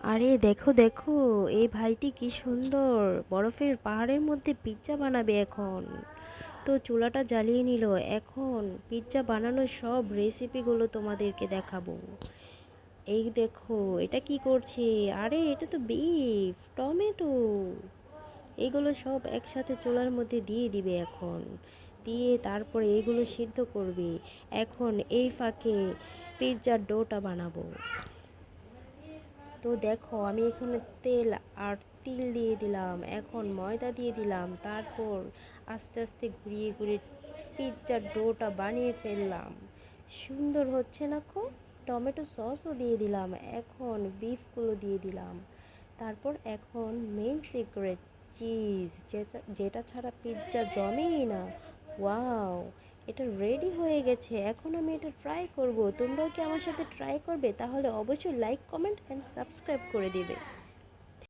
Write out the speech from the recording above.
আরে দেখো দেখো, এই ভাইটি কি সুন্দর বরফের পাহাড়ের মধ্যে পিৎজা বানাবে এখন। তো চুলাটা জ্বালিয়ে নিল। এখন পিৎজা বানানোর সব রেসিপিগুলো তোমাদেরকে দেখাবো। এই দেখো, এটা কি করছে? আরে এটা তো বিফ, টমেটো, এগুলো সব একসাথে চুলার মধ্যে দিয়ে দিবে এখন। দিয়ে তারপরে এগুলো সিদ্ধ করবে। এখন এই ফাঁকে পিৎজার ডোটা বানাবো। তো দেখো, আমি এখানে তেল আর তিল দিয়ে দিলাম, এখন ময়দা দিয়ে দিলাম, তারপর আস্তে আস্তে ঘুরিয়ে ঘুরিয়ে পিৎজার ডোটা বানিয়ে ফেললাম। সুন্দর হচ্ছে না খুব? টমেটো সসও দিয়ে দিলাম, এখন বিফগুলো দিয়ে দিলাম। তারপর এখন মেন সিক্রেট, চিজ, যেটা যেটা ছাড়া পিৎজা জমেই না। ওয়াও, এটা রেডি হয়ে গেছে। এখন আমি এটা ট্রাই করব। তোমরাও কি আমার সাথে ট্রাই করবে? তাহলে অবশ্যই লাইক, কমেন্ট অ্যান্ড সাবস্ক্রাইব করে দিবে।